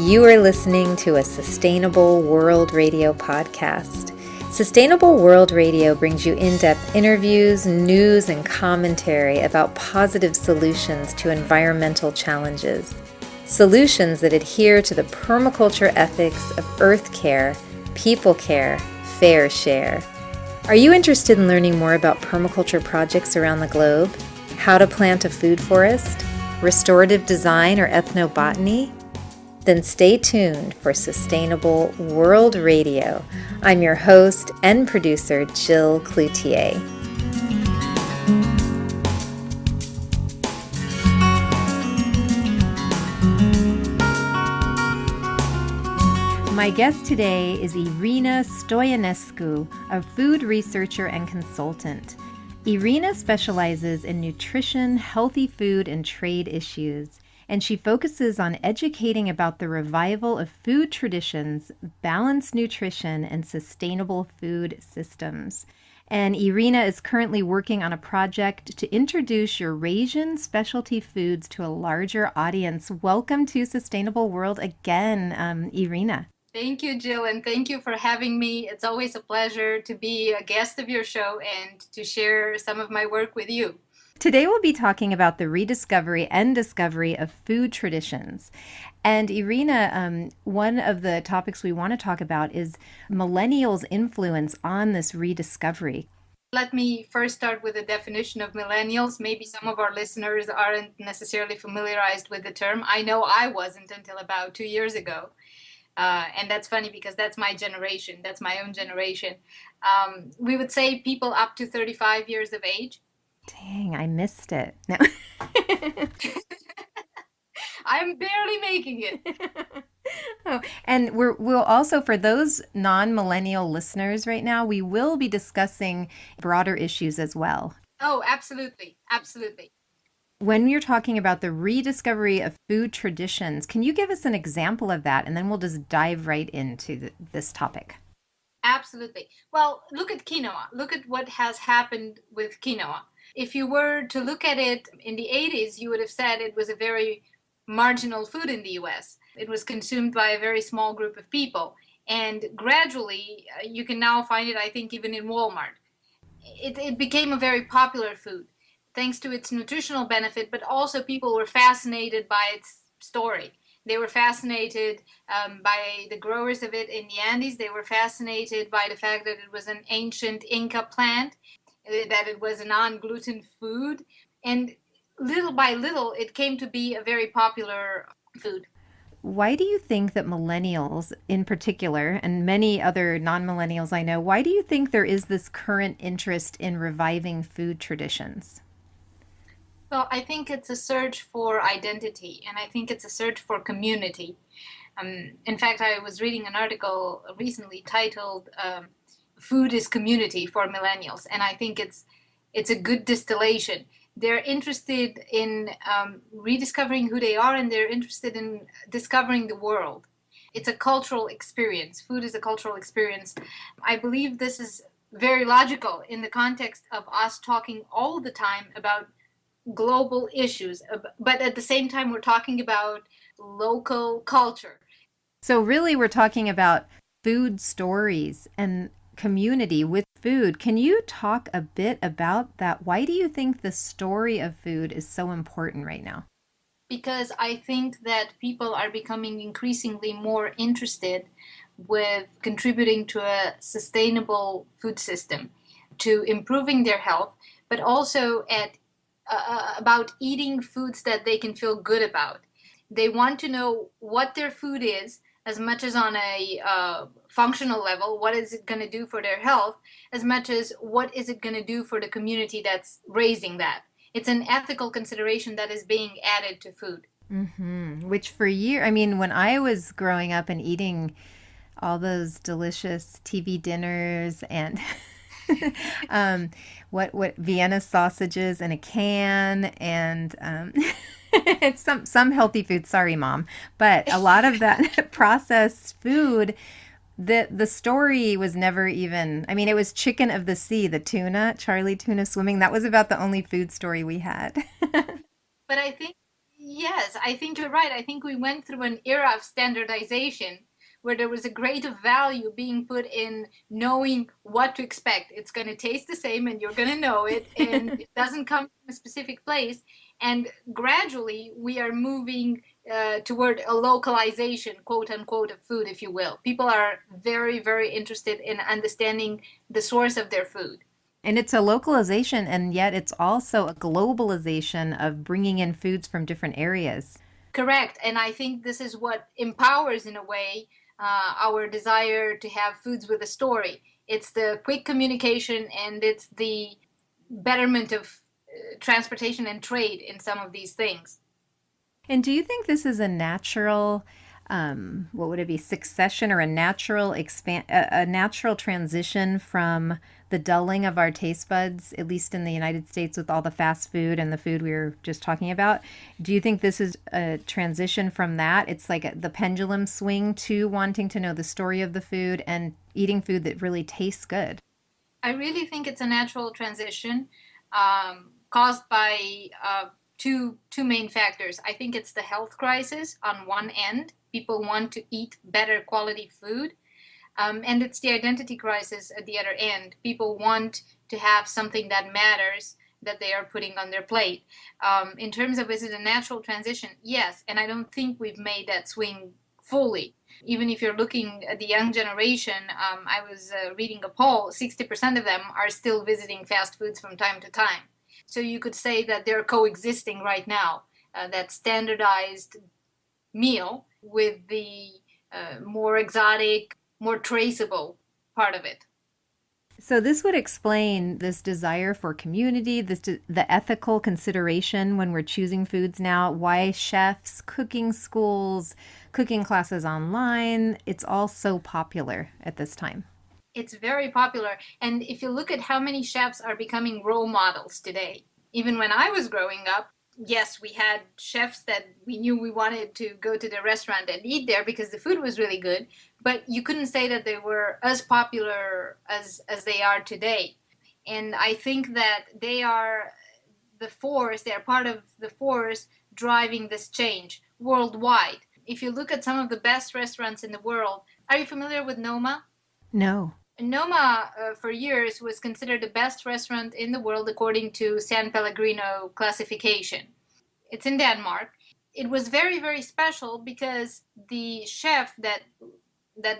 You are listening to a Sustainable World Radio podcast. Sustainable World Radio brings you in-depth interviews, news, and commentary about positive solutions to environmental challenges. Solutions that adhere to the permaculture ethics of earth care, people care, fair share. Are you interested in learning more about permaculture projects around the globe? How to plant a food forest? Restorative design or ethnobotany? Then stay tuned for Sustainable World Radio. I'm your host and producer, Jill Cloutier. My guest today is Irina Stoenescu, a food researcher and consultant. Irina specializes in nutrition, healthy food, and trade issues, and she focuses on educating about the revival of food traditions, balanced nutrition, and sustainable food systems. And Irina is currently working on a project to introduce Eurasian specialty foods to a larger audience. Welcome to Sustainable World again, Irina. Thank you, Jill, and thank you for having me. It's always a pleasure to be a guest of your show and to share some of my work with you. Today we'll be talking about the rediscovery and discovery of food traditions. And Irina, one of the topics we want to talk about is millennials' influence on this rediscovery. Let me first start with a definition of millennials. Maybe some of our listeners aren't necessarily familiarized with the term. I know I wasn't until about 2 years ago. And that's funny because that's my generation. That's my own generation. We would say people up to 35 years of age. Dang, I missed it. No. I'm barely making it. Oh, and we'll also, for those non-millennial listeners right now, we will be discussing broader issues as well. Oh, absolutely. Absolutely. When you're talking about the rediscovery of food traditions, can you give us an example of that? And then we'll just dive right into this topic. Absolutely. Well, look at quinoa. Look at what has happened with quinoa. If you were to look at it in the 80s, you would have said it was a very marginal food in the US. It was consumed by a very small group of people. And gradually, you can now find it, I think, even in Walmart. It became a very popular food, thanks to its nutritional benefit, but also people were fascinated by its story. They were fascinated by the growers of it in the Andes. They were fascinated by the fact that it was an ancient Inca plant, that it was a non-gluten food. And little by little, it came to be a very popular food. Why do you think that millennials in particular, and many other non-millennials I know, why do you think there is this current interest in reviving food traditions? Well, I think it's a search for identity, and I think it's a search for community. In fact, I was reading an article recently titled "Food is Community for Millennials," and I think it's a good distillation. They're interested in rediscovering who they are, and they're interested in discovering the world. It's a cultural experience. Food is a cultural experience. I believe this is very logical in the context of us talking all the time about global issues, but at the same time we're talking about local culture. So really we're talking about food stories and community with food. Can you talk a bit about that? Why do you think the story of food is so important right now? Because I think that people are becoming increasingly more interested with contributing to a sustainable food system, to improving their health, but also about eating foods that they can feel good about. They want to know what their food is, as much as on a functional level, what is it going to do for their health, as much as what is it going to do for the community that's raising that. It's an ethical consideration that is being added to food. Mm-hmm. Which for years, I mean, when I was growing up and eating all those delicious TV dinners and what Vienna sausages in a can and it's some healthy food. Sorry, Mom, but a lot of that processed food. The story was never even. I mean, it was Chicken of the Sea, the tuna, Charlie tuna swimming. That was about the only food story we had. But I think Yes, I think you're right. I think we went through an era of standardization where there was a greater value being put in knowing what to expect. It's going to taste the same and you're going to know it, and it doesn't come from a specific place. And gradually, we are moving toward a localization, quote unquote, of food, if you will. People are very, very interested in understanding the source of their food. And it's a localization, and yet it's also a globalization of bringing in foods from different areas. Correct. And I think this is what empowers, in a way, our desire to have foods with a story. It's the quick communication and it's the betterment of transportation and trade in some of these things. And do you think this is a natural, what would it be, succession or a natural a natural transition from the dulling of our taste buds, at least in the United States with all the fast food and the food we were just talking about? Do you think this is a transition from that? It's like the pendulum swing to wanting to know the story of the food and eating food that really tastes good. I really think it's a natural transition caused by two main factors. I think it's the health crisis on one end. People want to eat better quality food. And it's the identity crisis at the other end. People want to have something that matters that they are putting on their plate. In terms of, is it a natural transition? Yes. And I don't think we've made that swing fully. Even if you're looking at the young generation, I was reading a poll, 60% of them are still visiting fast foods from time to time. So you could say that they're coexisting right now, that standardized meal with the more exotic, more traceable part of it. So this would explain this desire for community, the ethical consideration when we're choosing foods now, why chefs, cooking schools, cooking classes online, it's all so popular at this time. It's very popular. And if you look at how many chefs are becoming role models today, even when I was growing up, yes, we had chefs that we knew we wanted to go to the restaurant and eat there because the food was really good, but you couldn't say that they were as popular as they are today. And I think that they are they are part of the force driving this change worldwide. If you look at some of the best restaurants in the world, are you familiar with Noma? No. Noma, for years, was considered the best restaurant in the world according to San Pellegrino classification. It's in Denmark. It was very, very special because the chef that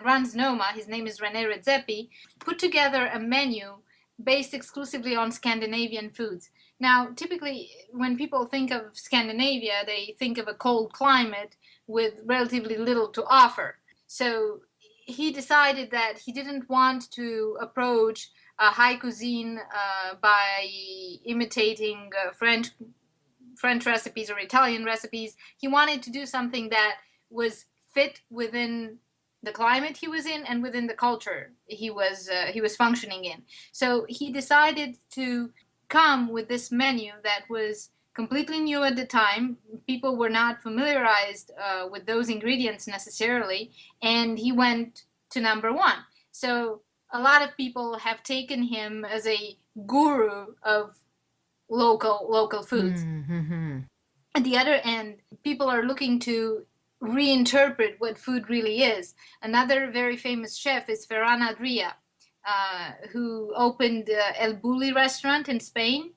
runs Noma, his name is René Redzepi, put together a menu based exclusively on Scandinavian foods. Now, typically, when people think of Scandinavia, they think of a cold climate with relatively little to offer. So he decided that he didn't want to approach high cuisine by imitating French recipes or Italian recipes. He wanted to do something that was fit within the climate he was in and within the culture he was functioning in. So he decided to come with this menu that was completely new at the time. People were not familiarized with those ingredients necessarily, and he went to number one. So a lot of people have taken him as a guru of local foods. Mm-hmm. At the other end, people are looking to reinterpret what food really is. Another very famous chef is Ferran Adria, who opened El Bulli restaurant in Spain,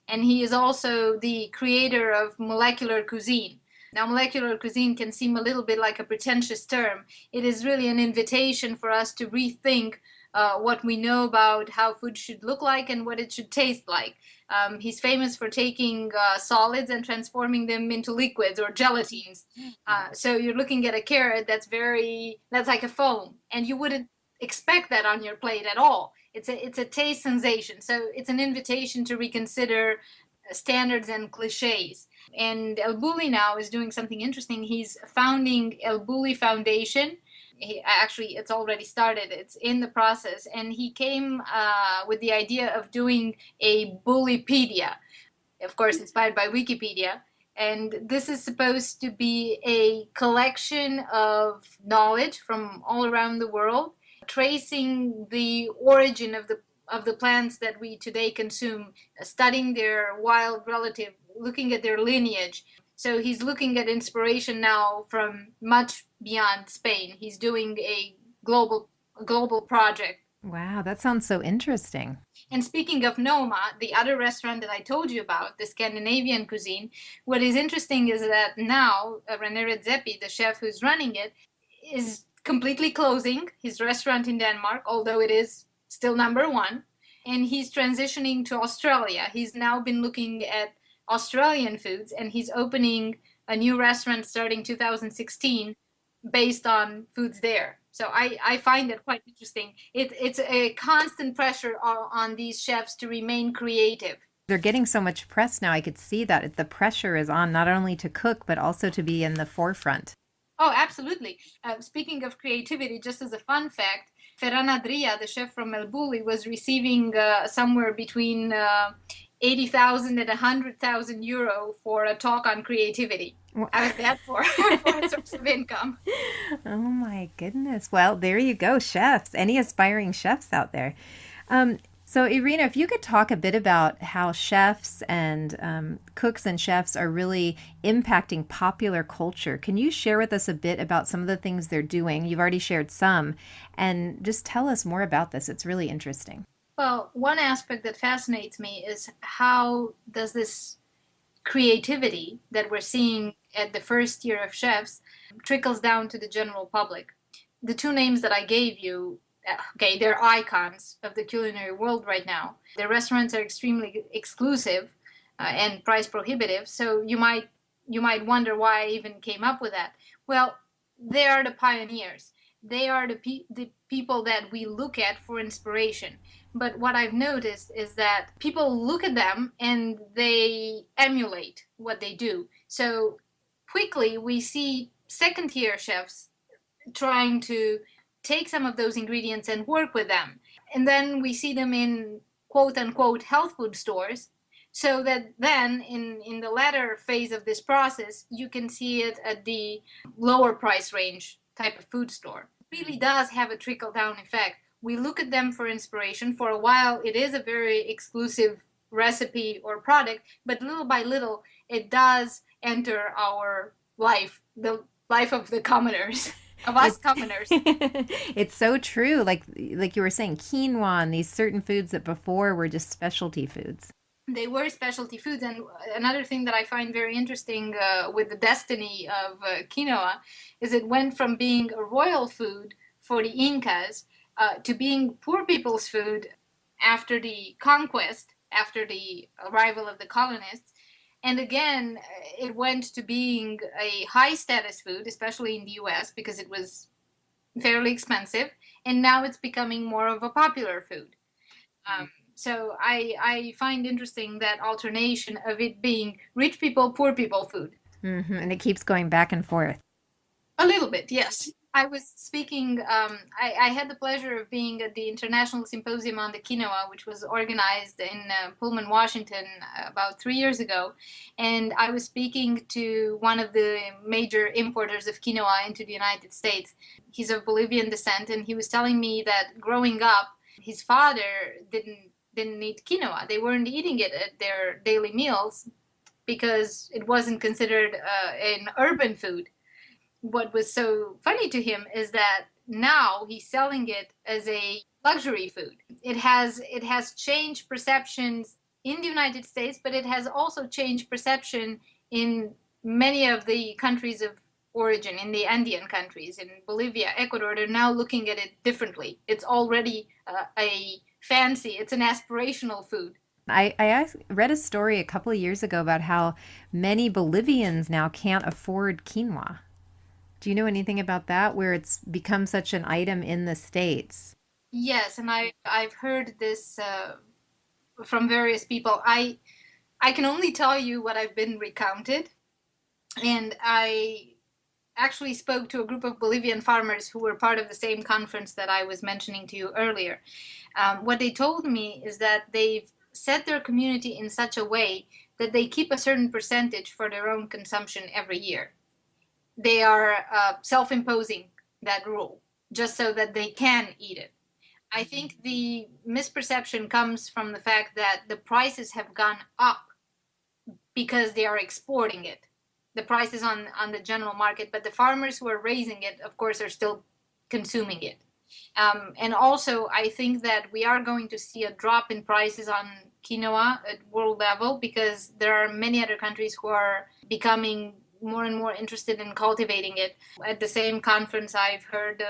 and he is also the creator of molecular cuisine. Now, molecular cuisine can seem a little bit like a pretentious term. It is really an invitation for us to rethink what we know about how food should look like and what it should taste like. He's famous for taking solids and transforming them into liquids or gelatines. So you're looking at a carrot that's like a foam, and you wouldn't expect that on your plate at all. It's a taste sensation. So it's an invitation to reconsider standards and cliches. And El Bulli now is doing something interesting. He's founding El Bulli Foundation. It's already started. It's in the process. And he came with the idea of doing a Bullipedia, of course, inspired by Wikipedia. And this is supposed to be a collection of knowledge from all around the world, tracing the origin of the plants that we today consume, studying their wild relative, looking at their lineage. So he's looking at inspiration now from much beyond Spain. He's doing a global project. Wow, that sounds so interesting. And speaking of Noma, the other restaurant that I told you about, the Scandinavian cuisine, what is interesting is that now René Redzepi, the chef who's running it, is completely closing his restaurant in Denmark, although it is still number one. And he's transitioning to Australia. He's now been looking at Australian foods, and he's opening a new restaurant starting 2016 based on foods there. So I find it quite interesting. It's a constant pressure on these chefs to remain creative. They're getting so much press now. I could see that the pressure is on not only to cook, but also to be in the forefront. Oh, absolutely. Speaking of creativity, just as a fun fact, Ferran Adria, the chef from Melbourne, was receiving somewhere between 80,000 and 100,000 euro for a talk on creativity. How's that for a source of income? Oh my goodness. Well, there you go, chefs. Any aspiring chefs out there? So, Irina, if you could talk a bit about how chefs and cooks and chefs are really impacting popular culture, can you share with us a bit about some of the things they're doing? You've already shared some, and just tell us more about this. It's really interesting. Well, one aspect that fascinates me is how does this creativity that we're seeing at the first year of chefs trickles down to the general public. The two names that I gave you, okay, they're icons of the culinary world right now. Their restaurants are extremely exclusive and price prohibitive, so you might wonder why I even came up with that. Well, they are the pioneers. They are the people that we look at for inspiration. But what I've noticed is that people look at them and they emulate what they do. So quickly we see second-tier chefs trying to take some of those ingredients and work with them. And then we see them in quote-unquote health food stores, so that then in the latter phase of this process, you can see it at the lower price range type of food store. It really does have a trickle-down effect. We look at them for inspiration. For a while, it is a very exclusive recipe or product, but little by little, it does enter our life, the life of the commoners, of us commoners. It's so true. Like you were saying, quinoa and these certain foods that before were just specialty foods. They were specialty foods. And another thing that I find very interesting with the destiny of quinoa is it went from being a royal food for the Incas to being poor people's food after the conquest, after the arrival of the colonists. And again, it went to being a high status food, especially in the US, because it was fairly expensive. And now it's becoming more of a popular food. So I find interesting that alternation of it being rich people, poor people food. And it keeps going back and forth. A little bit, yes. I was speaking, I had the pleasure of being at the International Symposium on the Quinoa, which was organized in Pullman, Washington about 3 years ago. And I was speaking to one of the major importers of quinoa into the United States. He's of Bolivian descent, and he was telling me that growing up, his father didn't eat quinoa. They weren't eating it at their daily meals because it wasn't considered an urban food. What was so funny to him is that now he's selling it as a luxury food. It has changed perceptions in the United States, but it has also changed perception in many of the countries of origin, in the Andean countries, in Bolivia, Ecuador. They're now looking at it differently. It's already a fancy, it's an aspirational food. I read a story a couple of years ago about how many Bolivians now can't afford quinoa. Do you know anything about that, where it's become such an item in the States? Yes, and I've heard this from various people. I can only tell you what I've been recounted, and I actually spoke to a group of Bolivian farmers who were part of the same conference that I was mentioning to you earlier. What they told me is that they've set their community in such a way that they keep a certain percentage for their own consumption every year. They are self-imposing that rule just so that they can eat it. I think the misperception comes from the fact that the prices have gone up because they are exporting it. the prices on the general market, but the farmers who are raising it, of course, are still consuming it. And also, I think that we are going to see a drop in prices on quinoa at world level because there are many other countries who are becoming more and more interested in cultivating it. At the same conference, I've heard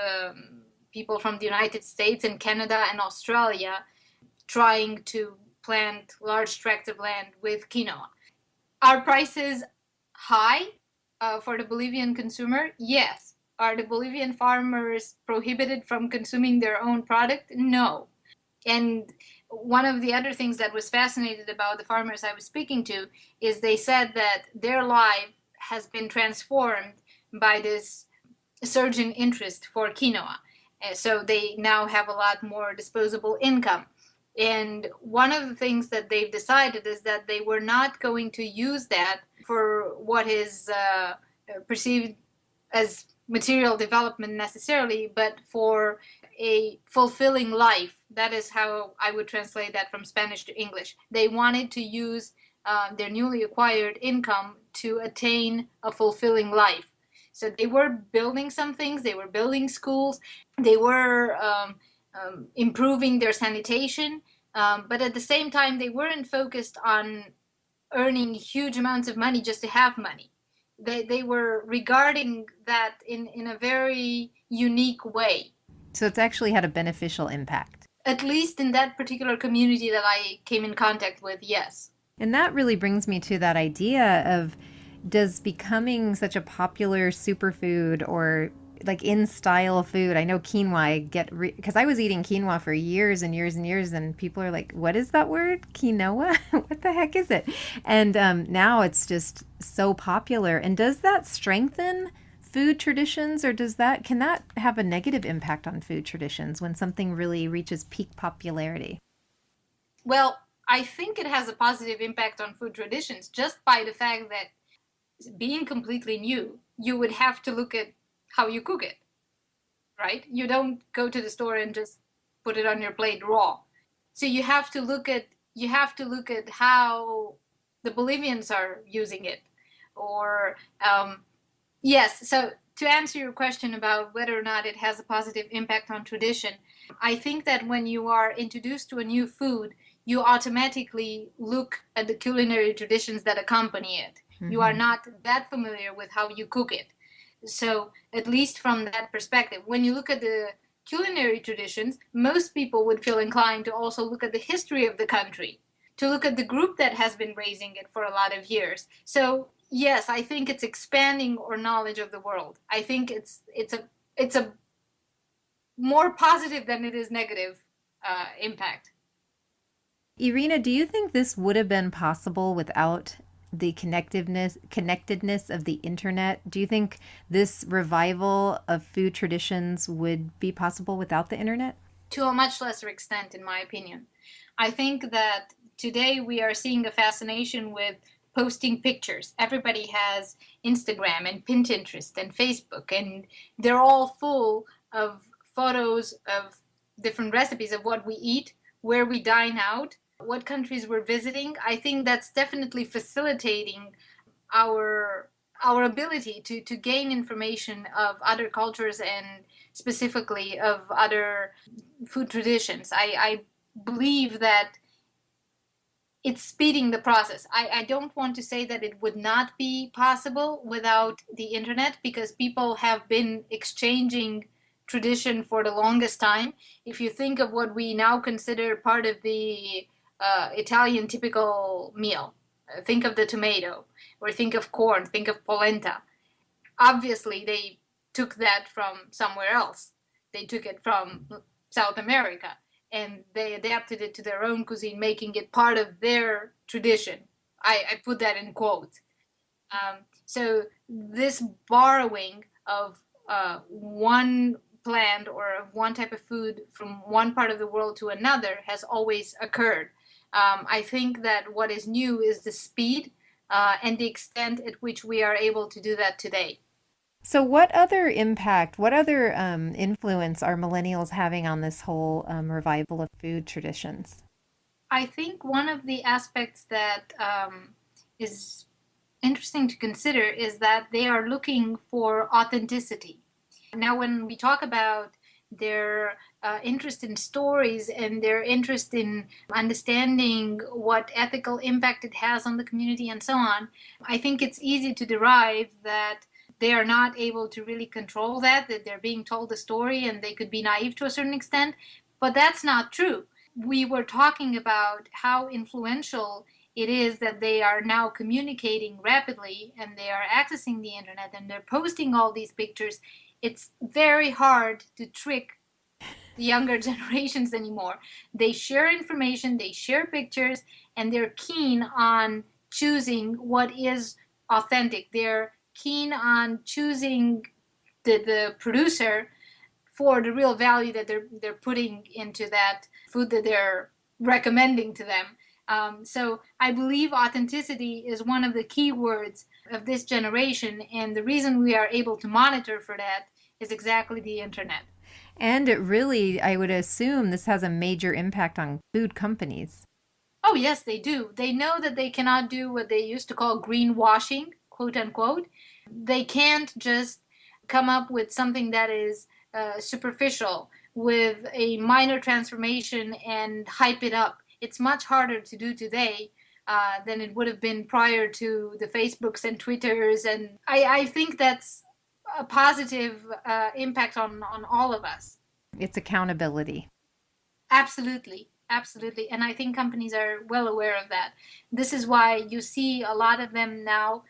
people from the United States and Canada and Australia trying to plant large tracts of land with quinoa. Are prices high for the Bolivian consumer? Yes. Are the Bolivian farmers prohibited from consuming their own product? No. And one of the other things that was fascinating about the farmers I was speaking to is they said that their life has been transformed by this surge in interest for quinoa. So they now have a lot more disposable income. And one of the things that they've decided is that they were not going to use that for what is perceived as material development necessarily, but for a fulfilling life. That is how I would translate that from Spanish to English. They wanted to use their newly acquired income to attain a fulfilling life. So they were building some things, they were building schools, they were improving their sanitation, but at the same time, they weren't focused on earning huge amounts of money just to have money. They were regarding that in a very unique way. So it's actually had a beneficial impact. At least in that particular community that I came in contact with, yes. And that really brings me to that idea of, does becoming such a popular superfood or like in style food, I know quinoa, because I was eating quinoa for years and years and years, and people are like, what is that word? Quinoa? What the heck is it? And now it's just so popular. And does that strengthen food traditions, or can that have a negative impact on food traditions when something really reaches peak popularity? Well, I think it has a positive impact on food traditions just by the fact that being completely new, you would have to look at how you cook it, right? You don't go to the store and just put it on your plate raw. So you have to look at how the Bolivians are using it. Or yes, so to answer your question about whether or not it has a positive impact on tradition, I think that when you are introduced to a new food, you automatically look at the culinary traditions that accompany it. Mm-hmm. You are not that familiar with how you cook it. So at least from that perspective, when you look at the culinary traditions, most people would feel inclined to also look at the history of the country, to look at the group that has been raising it for a lot of years. So yes, I think it's expanding our knowledge of the world. I think it's a more positive than it is negative impact. Irina, do you think this would have been possible without the connectedness of the internet? Do you think this revival of food traditions would be possible without the internet? To a much lesser extent, in my opinion. I think that today we are seeing a fascination with posting pictures. Everybody has Instagram and Pinterest and Facebook, and they're all full of photos of different recipes of what we eat, where we dine out, what countries we're visiting. I think that's definitely facilitating our ability to gain information of other cultures and specifically of other food traditions. I believe that it's speeding the process. I don't want to say that it would not be possible without the internet, because people have been exchanging tradition for the longest time. If you think of what we now consider part of the Italian typical meal, think of the tomato, or think of corn, think of polenta. Obviously, they took that from somewhere else. They took it from South America, and they adapted it to their own cuisine, making it part of their tradition. I put that in quotes. So this borrowing of one plant or one type of food from one part of the world to another has always occurred. I think that what is new is the speed and the extent at which we are able to do that today. So what other impact, what other influence are millennials having on this whole revival of food traditions? I think one of the aspects that is interesting to consider is that they are looking for authenticity. Now, when we talk about their interest in stories and their interest in understanding what ethical impact it has on the community and so on, I think it's easy to derive that they are not able to really control that they're being told a story and they could be naive to a certain extent. But that's not true. We were talking about how influential it is that they are now communicating rapidly and they are accessing the internet and they're posting all these pictures. It's very hard to trick the younger generations anymore. They share information, they share pictures, and they're keen on choosing what is authentic. They're keen on choosing the producer for the real value that they're putting into that food that they're recommending to them. So I believe authenticity is one of the key words of this generation, and the reason we are able to monitor for that is exactly the internet. And it really, I would assume this has a major impact on food companies. Oh, yes, they do. They know that they cannot do what they used to call greenwashing, quote unquote. They can't just come up with something that is superficial with a minor transformation and hype it up. It's much harder to do today than it would have been prior to the Facebooks and Twitters. And I think that's a positive impact on all of us. It's accountability. Absolutely. Absolutely. And I think companies are well aware of that. This is why you see a lot of them now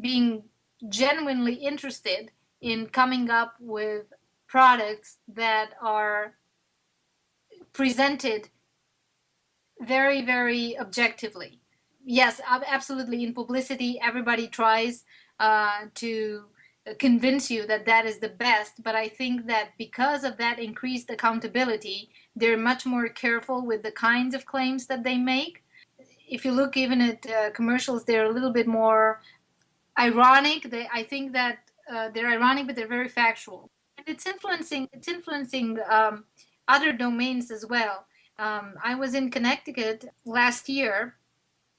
being genuinely interested in coming up with products that are presented very, very objectively. Yes, absolutely. In publicity, everybody tries to convince you that that is the best, but I think that because of that increased accountability, they're much more careful with the kinds of claims that they make. If you look even at commercials, they're a little bit more ironic. I think that they're ironic, but they're very factual. And it's influencing other domains as well. I was in Connecticut last year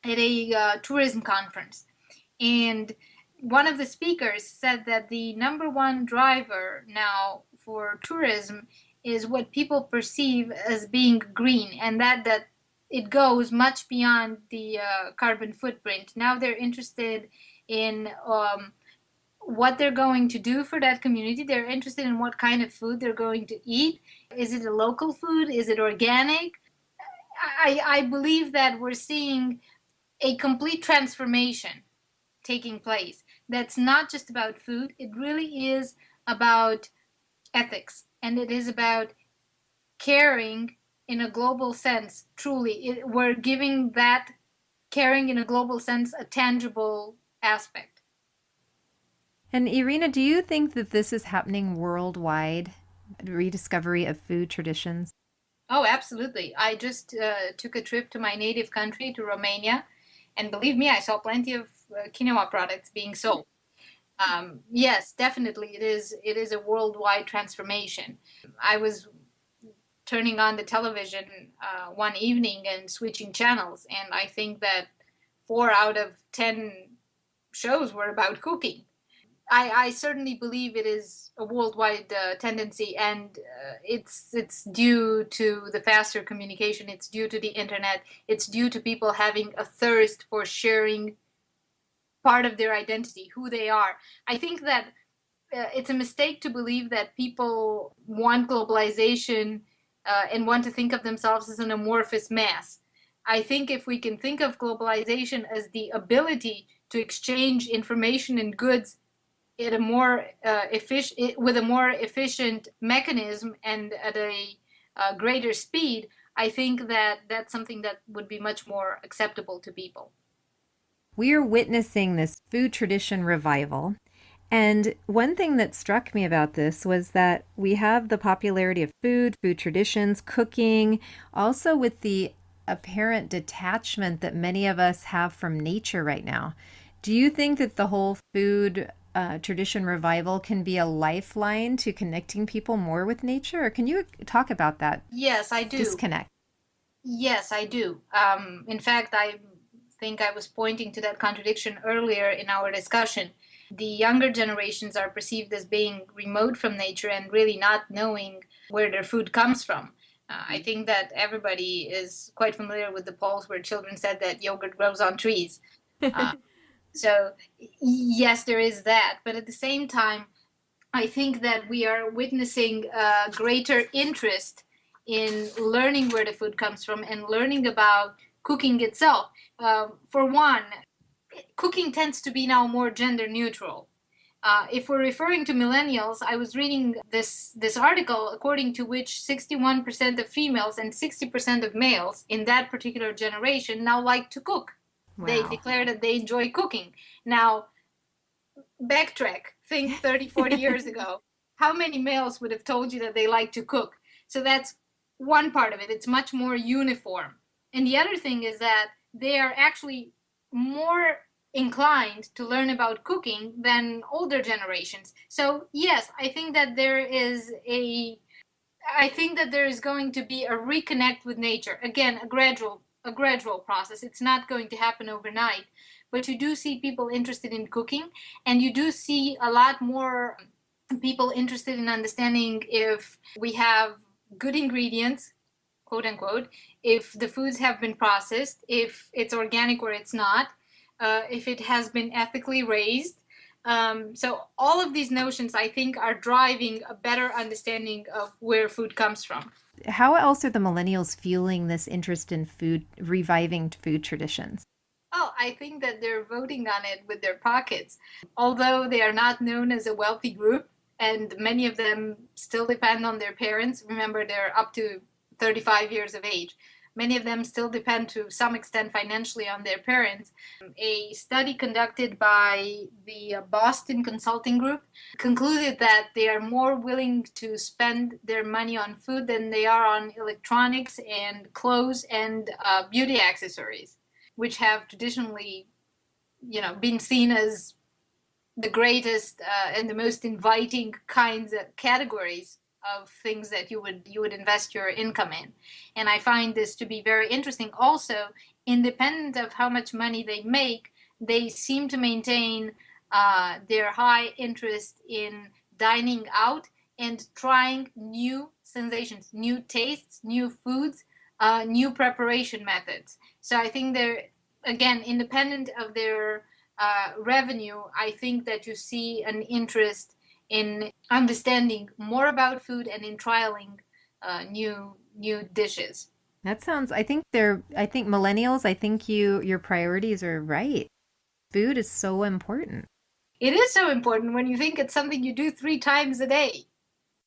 at a tourism conference, and one of the speakers said that the number one driver now for tourism is what people perceive as being green, and that it goes much beyond the carbon footprint. Now they're interested in what they're going to do for that community. They're interested in what kind of food they're going to eat. Is it a local food? Is it organic? I believe that we're seeing a complete transformation taking place. That's not just about food. It really is about ethics, and it is about caring in a global sense. Truly, we're giving that caring in a global sense a tangible aspect. And Irina, do you think that this is happening worldwide, rediscovery of food traditions? Oh, absolutely. I just took a trip to my native country, to Romania, and believe me, I saw plenty of quinoa products being sold. Yes, definitely, it is a worldwide transformation. I was turning on the television one evening and switching channels, and I think that 4 out of 10 shows were about cooking. I certainly believe it is a worldwide tendency, and it's due to the faster communication. It's due to the internet. It's due to people having a thirst for sharing part of their identity, who they are. I think that it's a mistake to believe that people want globalization and want to think of themselves as an amorphous mass. I think if we can think of globalization as the ability to exchange information and goods at a more with a more efficient mechanism and at a greater speed, I think that that's something that would be much more acceptable to people. We are witnessing this food tradition revival. And one thing that struck me about this was that we have the popularity of food, food traditions, cooking, also with the apparent detachment that many of us have from nature right now. Do you think that the whole food tradition revival can be a lifeline to connecting people more with nature? Or can you talk about that Yes, I do. disconnect? Yes, I do. In fact, I think I was pointing to that contradiction earlier in our discussion. The younger generations are perceived as being remote from nature and really not knowing where their food comes from. I think that everybody is quite familiar with the polls where children said that yogurt grows on trees. So, yes, there is that. But at the same time, I think that we are witnessing a greater interest in learning where the food comes from and learning about cooking itself. For one, cooking tends to be now more gender neutral. If we're referring to millennials, I was reading this article according to which 61% of females and 60% of males in that particular generation now like to cook. Wow. They declare that they enjoy cooking. Now, backtrack, think 30, 40 years ago. How many males would have told you that they like to cook? So that's one part of it. It's much more uniform. And the other thing is that they are actually more inclined to learn about cooking than older generations. So yes, I think that there is going to be a reconnect with nature. Again, a gradual process. It's not going to happen overnight, but you do see people interested in cooking, and you do see a lot more people interested in understanding if we have good ingredients, quote unquote, if the foods have been processed, if it's organic or it's not, if it has been ethically raised. So all of these notions, I think, are driving a better understanding of where food comes from. How else are the millennials fueling this interest in food, reviving food traditions? Oh, I think that they're voting on it with their pockets. Although they are not known as a wealthy group, and many of them still depend on their parents. Remember, they're up to 35 years of age. Many of them still depend to some extent financially on their parents. A study conducted by the Boston Consulting Group concluded that they are more willing to spend their money on food than they are on electronics and clothes and beauty accessories, which have traditionally, been seen as the greatest and the most inviting kinds of categories of things that you would invest your income in. And I find this to be very interesting. Also, independent of how much money they make, they seem to maintain their high interest in dining out and trying new sensations, new tastes, new foods, new preparation methods. So I think they're, again, independent of their revenue, I think that you see an interest in understanding more about food and in trialing new dishes. That sounds, I think millennials, I think your priorities are right. Food is so important. It is so important when you think it's something you do 3 times a day.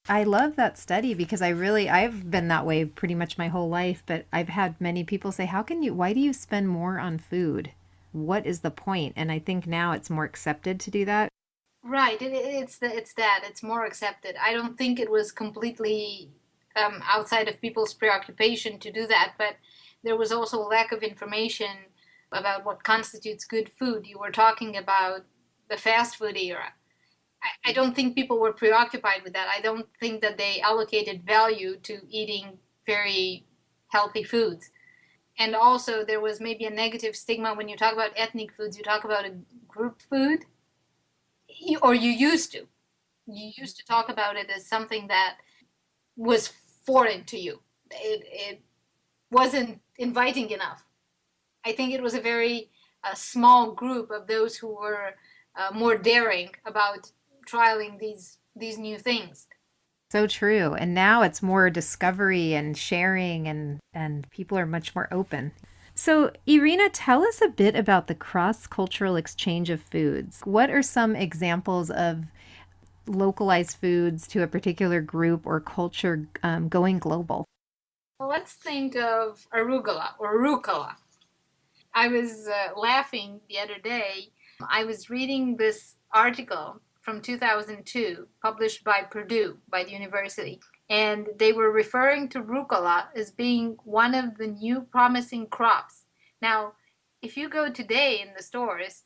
I love that study because I've been that way pretty much my whole life, but I've had many people say, why do you spend more on food? What is the point? And I think now it's more accepted to do that. Right, it's more accepted. I don't think it was completely outside of people's preoccupation to do that, but there was also a lack of information about what constitutes good food. You were talking about the fast food era. I don't think people were preoccupied with that. I don't think that they allocated value to eating very healthy foods. And also there was maybe a negative stigma when you talk about ethnic foods, you talk about a group food. You used to talk about it as something that was foreign to you. It wasn't inviting enough. I think it was a very small group of those who were more daring about trialing these new things. So true. And now it's more discovery and sharing, and people are much more open. So, Irina, tell us a bit about the cross-cultural exchange of foods. What are some examples of localized foods to a particular group or culture going global? Well, let's think of arugula or rucola. I was laughing the other day. I was reading this article from 2002, published by Purdue, by the university. And they were referring to rucola as being one of the new promising crops. Now, if you go today in the stores,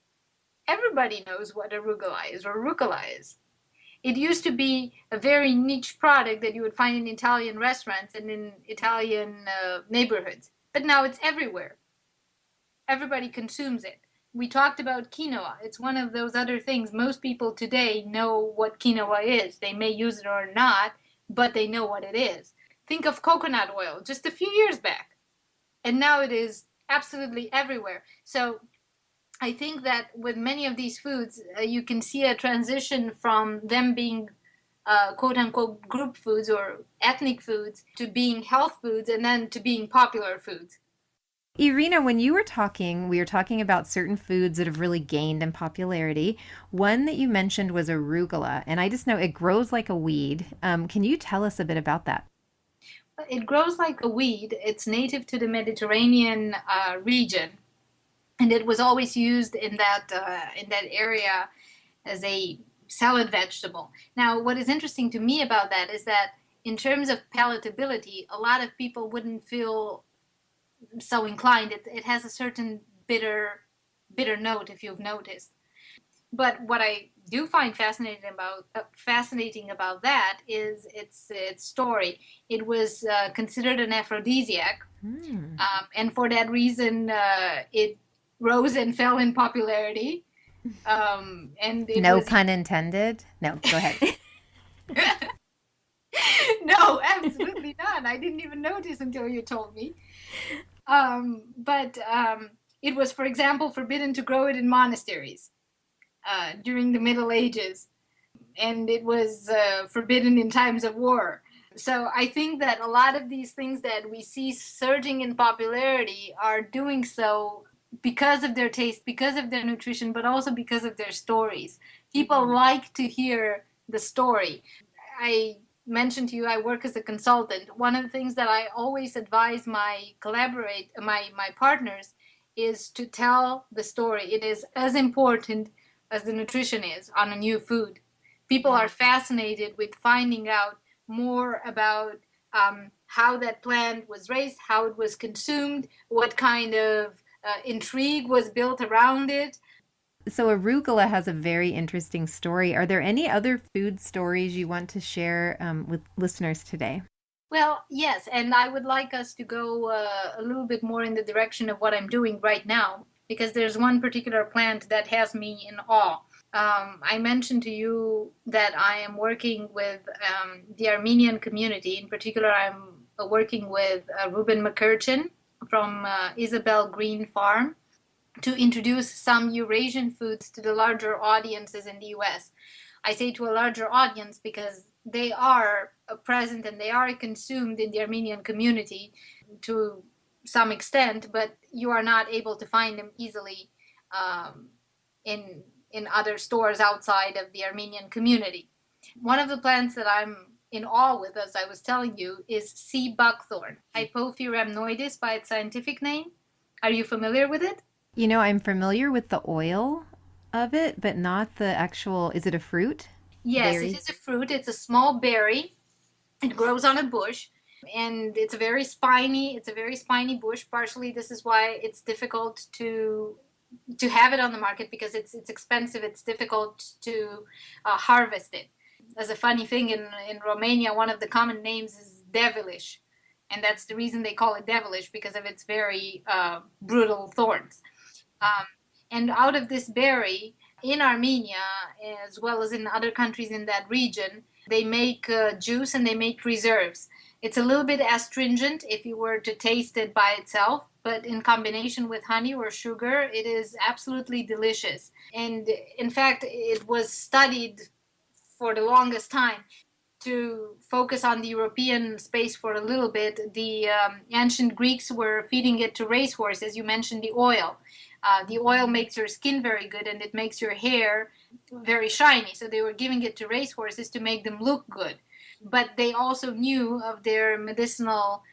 everybody knows what arugula is or rucola is. It used to be a very niche product that you would find in Italian restaurants and in Italian neighborhoods. But now it's everywhere. everybody consumes it. We talked about quinoa. It's one of those other things. Most people today know what quinoa is. They may use it or not, but they know what it is. Think of coconut oil just a few years back, and now it is absolutely everywhere. So I think that with many of these foods, you can see a transition from them being quote unquote group foods or ethnic foods to being health foods and then to being popular foods. Irina, when you were talking, we were talking about certain foods that have really gained in popularity. One that you mentioned was arugula, and I just know it grows like a weed. Can you tell us a bit about that? It grows like a weed. It's native to the Mediterranean region, and it was always used in that area as a salad vegetable. Now, what is interesting to me about that is that in terms of palatability, a lot of people wouldn't feel so inclined. It has a certain bitter note, if you've noticed. But what I do find fascinating about that is its story. It was considered an aphrodisiac, Hmm. and for that reason, it rose and fell in popularity. And it No was pun intended. No, go ahead. no, absolutely not. I didn't even notice until you told me. But it was, for example, forbidden to grow it in monasteries during the Middle Ages, and it was forbidden in times of war. So I think that a lot of these things that we see surging in popularity are doing so because of their taste, because of their nutrition, but also because of their stories. People like to hear the story. I mentioned to you I work as a consultant. One of the things that I always advise my partners is to tell the story. It is as important as the nutrition is on a new food. People are fascinated with finding out more about how that plant was raised, how it was consumed, what kind of intrigue was built around it. So arugula has a very interesting story. Are there any other food stories you want to share with listeners today? Well, yes, and I would like us to go a little bit more in the direction of what I'm doing right now, because there's one particular plant that has me in awe. I mentioned to you that I am working with the Armenian community. In particular, I'm working with Ruben McCurchin from Isabel Green Farm to introduce some Eurasian foods to the larger audiences in the US. I say to a larger audience because they are present and they are consumed in the Armenian community to some extent, but you are not able to find them easily in other stores outside of the Armenian community. One of the plants that I'm in awe with, as I was telling you, is sea buckthorn, Hypophis rhamnoides by its scientific name. Are you familiar with it? You know, I'm familiar with the oil of it, but not the actual, is it a fruit? Yes, it Berry? is a fruit. It's a small berry. It grows on a bush, and it's a very spiny bush. Partially, this is why it's difficult to have it on the market because it's expensive. It's difficult to harvest it. As a funny thing, in Romania, one of the common names is devilish, and that's the reason they call it devilish because of its very brutal thorns. Um, and out of this berry, in Armenia, as well as in other countries in that region, they make juice and they make preserves. It's a little bit astringent if you were to taste it by itself, but in combination with honey or sugar, it is absolutely delicious. And in fact, it was studied for the longest time. To focus on the European space for a little bit, the ancient Greeks were feeding it to racehorses. You mentioned the oil. The oil makes your skin very good and it makes your hair very shiny. So they were giving it to racehorses to make them look good. But they also knew of their medicinal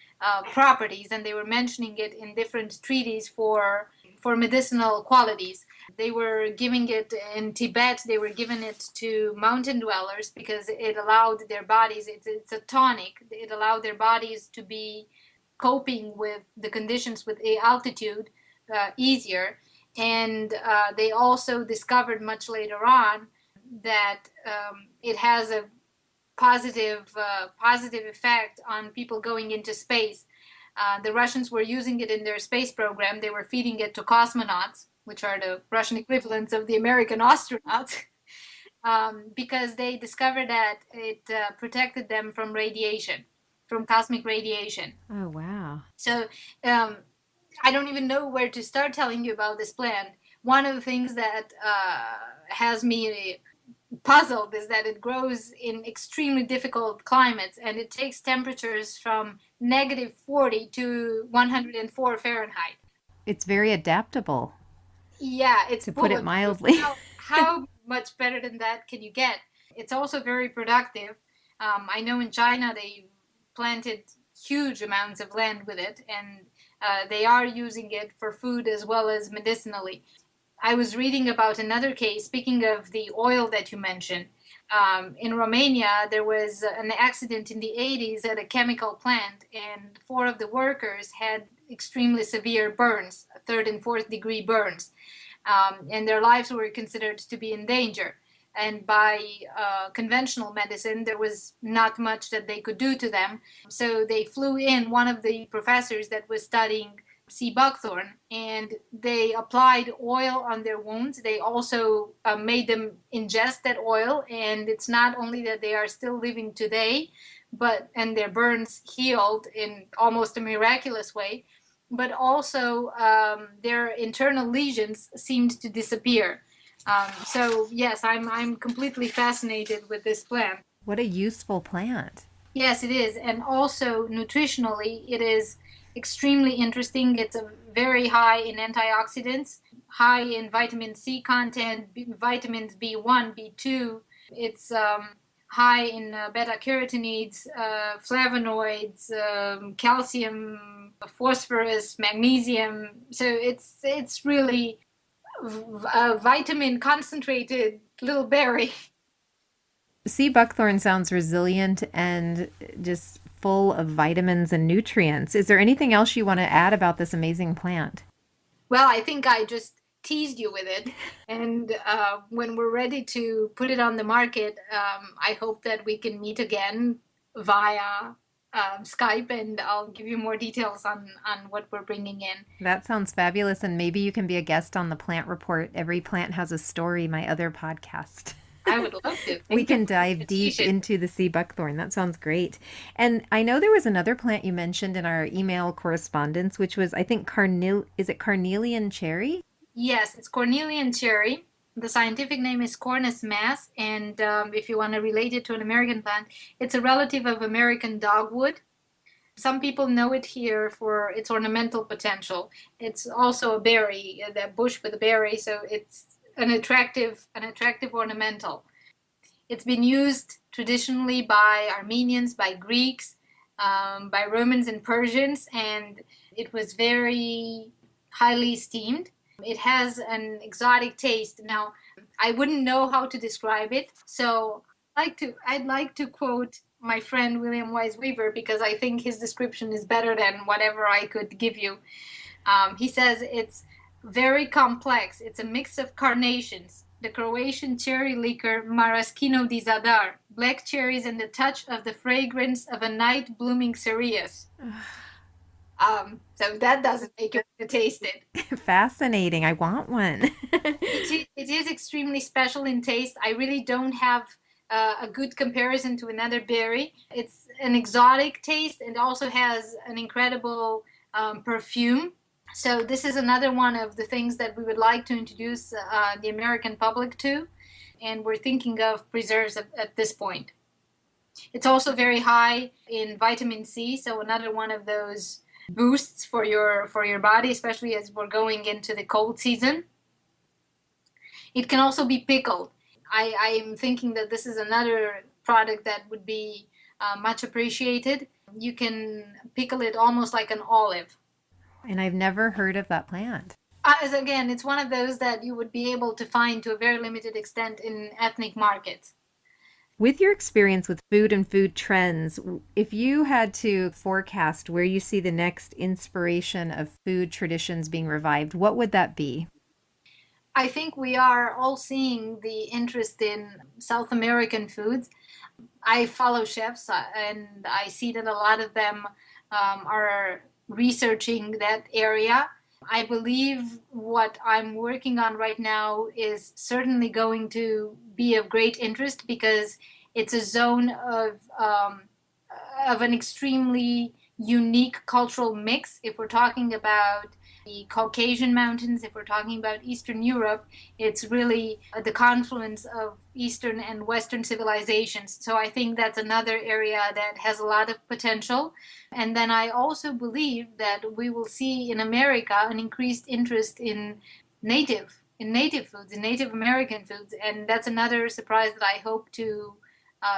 properties and they were mentioning it in different treaties for medicinal qualities. They were giving it in Tibet, they were giving it to mountain dwellers because it allowed their bodies, it's a tonic, it allowed their bodies to be coping with the conditions with altitude easier. And they also discovered much later on that it has a positive effect on people going into space. The Russians were using it in their space program. They were feeding it to cosmonauts, which are the Russian equivalents of the American astronauts, because they discovered that it protected them from radiation, from cosmic radiation. Oh, wow. So I don't even know where to start telling you about this plant. One of the things that has me puzzled is that it grows in extremely difficult climates, and it takes temperatures from -40 to 104 Fahrenheit. It's very adaptable, Yeah, it's to put it bulletproof. mildly. How much better than that can you get? It's also very productive. I know in China they planted huge amounts of land with it, and they are using it for food as well as medicinally. I was reading about another case, speaking of the oil that you mentioned. In Romania, there was an accident in the 80s at a chemical plant, and 4 of the workers had extremely severe burns, 3rd and 4th degree burns, and their lives were considered to be in danger. And by conventional medicine, there was not much that they could do to them. So they flew in one of the professors that was studying sea buckthorn, and they applied oil on their wounds. They also made them ingest that oil, and it's not only that they are still living today, and their burns healed in almost a miraculous way, but also their internal lesions seemed to disappear. So yes, I'm completely fascinated with this plant. What a useful plant. Yes, it is, and also nutritionally, it is extremely interesting. It's very high in antioxidants, high in vitamin C content, vitamins B1, B2. It's high in beta-carotenoids, flavonoids, calcium, phosphorus, magnesium. So it's really a vitamin concentrated little berry. Sea buckthorn sounds resilient and just full of vitamins and nutrients. Is there anything else you want to add about this amazing plant? Well, I think I just teased you with it. And when we're ready to put it on the market, I hope that we can meet again via Skype, and I'll give you more details on what we're bringing in. That sounds fabulous. And maybe you can be a guest on the Plant Report. Every Plant Has a Story, my other podcast. I would love to. We can dive deep into the sea buckthorn. That sounds great. And I know there was another plant you mentioned in our email correspondence, which was, I think, is it Cornelian Cherry? Yes, it's Cornelian Cherry. The scientific name is Cornus mass, and if you want to relate it to an American plant, it's a relative of American dogwood. Some people know it here for its ornamental potential. It's also a berry, that bush with a berry, so it's an attractive ornamental. It's been used traditionally by Armenians, by Greeks, by Romans and Persians, and it was very highly esteemed. It has an exotic taste. Now, I wouldn't know how to describe it, so I'd like to quote my friend William Wise Weaver, because I think his description is better than whatever I could give you. He says it's very complex. It's a mix of carnations, the Croatian cherry liquor Maraschino di Zadar, black cherries, and the touch of the fragrance of a night blooming cereus. So that doesn't make you want to taste it. Fascinating. I want one. It is extremely special in taste. I really don't have a good comparison to another berry. It's an exotic taste and also has an incredible perfume. So this is another one of the things that we would like to introduce the American public to, and we're thinking of preserves at this point. It's also very high in vitamin C, so another one of those boosts for your body, especially as we're going into the cold season. It can also be pickled. I am thinking that this is another product that would be much appreciated. You can pickle it almost like an olive. And I've never heard of that plant. Again, it's one of those that you would be able to find to a very limited extent in ethnic markets. With your experience with food and food trends, if you had to forecast where you see the next inspiration of food traditions being revived, what would that be? I think we are all seeing the interest in South American foods. I follow chefs, and I see that a lot of them are researching that area. I believe what I'm working on right now is certainly going to be of great interest because it's a zone of an extremely unique cultural mix. If we're talking about the Caucasian mountains, if we're talking about Eastern Europe, it's really the confluence of Eastern and Western civilizations. So I think that's another area that has a lot of potential. And then I also believe that we will see in America an increased interest in native foods, in Native American foods. And that's another surprise that I hope to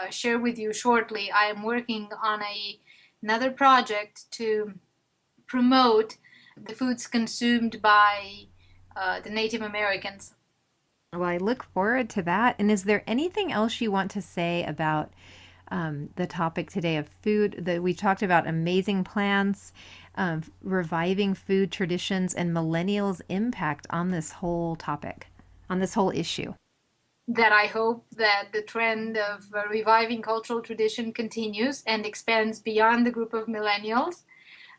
share with you shortly. I am working on another project to promote the foods consumed by the Native Americans. Well, I look forward to that. And is there anything else you want to say about the topic today of food? That we talked about amazing plants, reviving food traditions, and millennials' impact on this whole topic, on this whole issue. That I hope that the trend of reviving cultural tradition continues and expands beyond the group of millennials.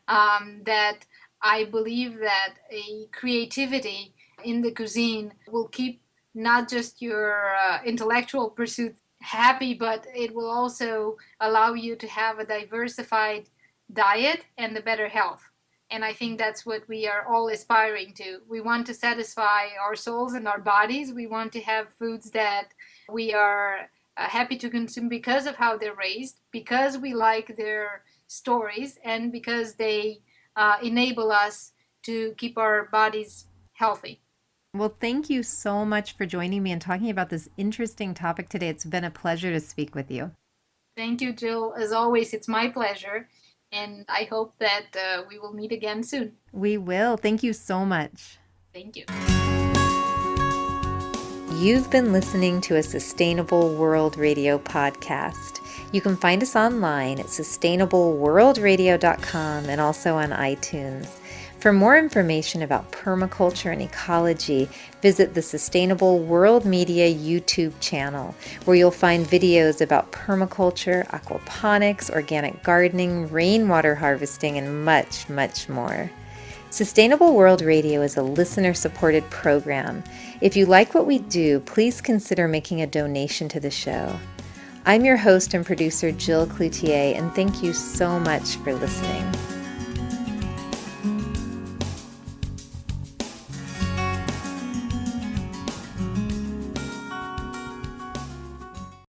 That I believe that a creativity in the cuisine will keep not just your intellectual pursuits happy, but it will also allow you to have a diversified diet and a better health. And I think that's what we are all aspiring to. We want to satisfy our souls and our bodies. We want to have foods that we are happy to consume because of how they're raised, because we like their stories, and because they enable us to keep our bodies healthy. Well, thank you so much for joining me and talking about this interesting topic today. It's been a pleasure to speak with you. Thank you, Jill. As always, it's my pleasure. And I hope that we will meet again soon. We will. Thank you so much. Thank you. You've been listening to a Sustainable World Radio podcast. You can find us online at sustainableworldradio.com and also on iTunes. For more information about permaculture and ecology, visit the Sustainable World Media YouTube channel, where you'll find videos about permaculture, aquaponics, organic gardening, rainwater harvesting, and much, much more. Sustainable World Radio is a listener-supported program. If you like what we do, please consider making a donation to the show. I'm your host and producer, Jill Cloutier, and thank you so much for listening.